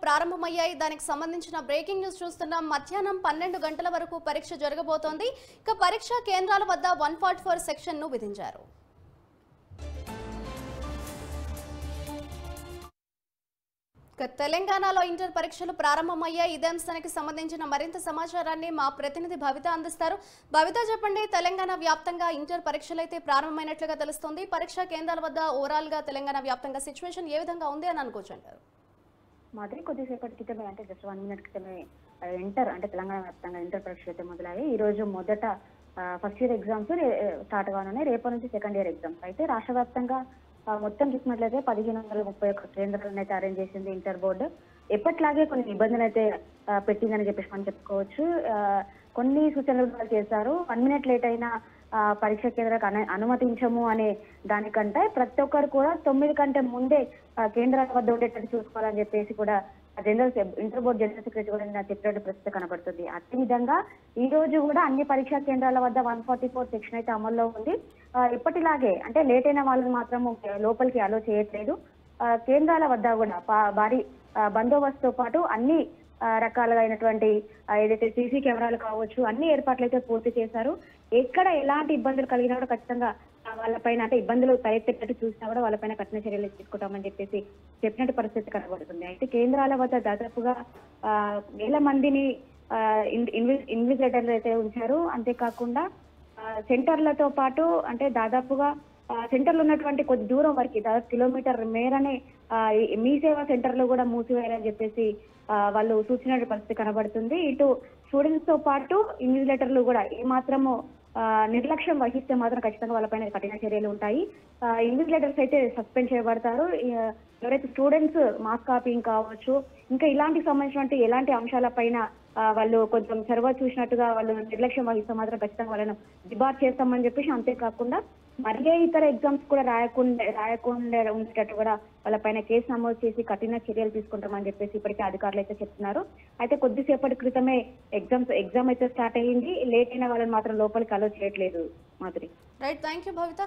ప్రారంభమయ్యాయి. దానికి సంబంధించిన బ్రేకింగ్ న్యూస్ చూస్తున్నాం. మధ్యాహ్నం 12 గంటల వరకు పరీక్ష జరగబోతోంది. ఇక పరీక్షా కేంద్రాల వద్ద 144 సెక్షన్ ను విధించారు. తెలంగాణలో ఇంటర్ పరీక్షలు ప్రారంభమయ్యాయి. ఇదే అంశానికి సంబంధించిన మరింత సమాచారాన్ని మా ప్రతినిధి భవిత అందిస్తారు. భవిత, చెప్పండి, తెలంగాణ వ్యాప్తంగా ఇంటర్ పరీక్షలు అయితే ప్రారంభమైనట్లుగా తెలుస్తుంది. పరీక్షా కేంద్రాల వద్ద ఓవరాల్ గా తెలంగాణ వ్యాప్తంగా సిచ్యువేషన్ ఏ విధంగా ఉంది అని అనుకోవచ్చుంటారు? మాదిరి కొద్దిసేపటి క్రితమే అంటే జస్ట్ 1 మినిట్ క్రితమే ఇంటర్ అంటే తెలంగాణ వ్యాప్తంగా ఇంటర్ పరీక్షలు అయితే మొదలయ్యాయి. ఈ రోజు మొదట ఫస్ట్ ఇయర్ ఎగ్జామ్స్ స్టార్ట్ కానున్నాయి. రేపటి నుంచి సెకండ్ ఇయర్ ఎగ్జామ్స్. అయితే రాష్ట్ర వ్యాప్తంగా మొత్తం చూసినట్లయితే 1531 కేంద్రాలను అయితే అరేంజ్ చేసింది ఇంటర్ బోర్డు. ఎప్పట్లాగే కొన్ని నిబంధనలు అయితే పెట్టిందని చెప్పేసి మనం చెప్పుకోవచ్చు. కొన్ని సూచనలు చేశారు. 1 మినిట్ లేట్ అయినా పరీక్ష కేంద్రాలకు అనుమతించము అనే దానికంటే ప్రతి ఒక్కరు కూడా 9 కంటే ముందే కేంద్రాల వద్ద ఉండేటట్టు చూసుకోవాలని చెప్పేసి కూడా ఇంటర్ బోర్డు జనరల్ సెక్రటరీ కూడా చెప్పినట్టు ప్రస్తుతం కనబడుతుంది. అదే విధంగా ఈ రోజు కూడా అన్ని పరీక్షా కేంద్రాల వద్ద 144 సెక్షన్ అయితే అమల్లో ఉంది. ఇప్పటిలాగే అంటే లేట్ అయిన వాళ్ళని మాత్రము లోపలికి అలో చేయట్లేదు. కేంద్రాల వద్ద కూడా భారీ బందోబస్తుతో పాటు అన్ని రకాలుగా అయినటువంటి ఏదైతే సీసీ కెమెరాలు కావచ్చు అన్ని ఏర్పాట్లు అయితే పూర్తి చేశారు. ఎక్కడ ఎలాంటి ఇబ్బందులు కలిగినా కూడా ఖచ్చితంగా వాళ్ళపైన అంటే ఇబ్బందులు తలెత్తేటట్టు చూసినా కూడా వాళ్ళపైన కఠిన చర్యలు తీసుకుంటామని చెప్పేసి చెప్పినట్టు పరిస్థితి కనబడుతుంది. అయితే కేంద్రాల వద్ద దాదాపుగా 1000 మందిని ఇన్విజిలేటర్లు అయితే ఉంచారు. అంతేకాకుండా సెంటర్లతో పాటు అంటే దాదాపుగా సెంటర్లు ఉన్నటువంటి కొద్ది దూరం వరకు దాదాపు కిలోమీటర్ మేరనే మీ సేవా సెంటర్లు కూడా మూసివేయాలని చెప్పేసి వాళ్ళు సూచన పరిస్థితి కనబడుతుంది. ఇటు స్టూడెంట్స్ తో పాటు ఇన్విజిలేటర్లు కూడా ఏమాత్రము నిర్లక్ష్యం వహిస్తే మాత్రం ఖచ్చితంగా వాళ్ళపైన కఠిన చర్యలు ఉంటాయి. ఇన్విజిలేటర్స్ అయితే సస్పెండ్ చేయబడతారు. ఎవరైతే స్టూడెంట్స్ మార్క్స్ కాపీయింగ్ కావచ్చు ఇంకా ఇలాంటి సంబంధించినటువంటి ఎలాంటి అంశాలపైన వాళ్ళు కొంచెం చొరవ చూసినట్టుగా వాళ్ళు నిర్లక్ష్యం వహిస్తే మాత్రం ఖచ్చితంగా వాళ్ళను డిబార్ చేస్తామని చెప్పేసి, అంతేకాకుండా మరే ఇతర ఎగ్జామ్స్ కూడా రాయకుండా ఉండేటట్టు కూడా వాళ్ళపైన కేసు నమోదు చేసి కఠిన చర్యలు తీసుకుంటామని చెప్పేసి ఇప్పటికే అధికారులు అయితే చెప్తున్నారు. అయితే కొద్దిసేపటి క్రితమే ఎగ్జామ్ అయితే స్టార్ట్ అయ్యింది. లేట్ అయిన వాళ్ళని మాత్రం లోపలికి అలో చేయట్లేదు. Madhuri. Right, thank you Bhavitha.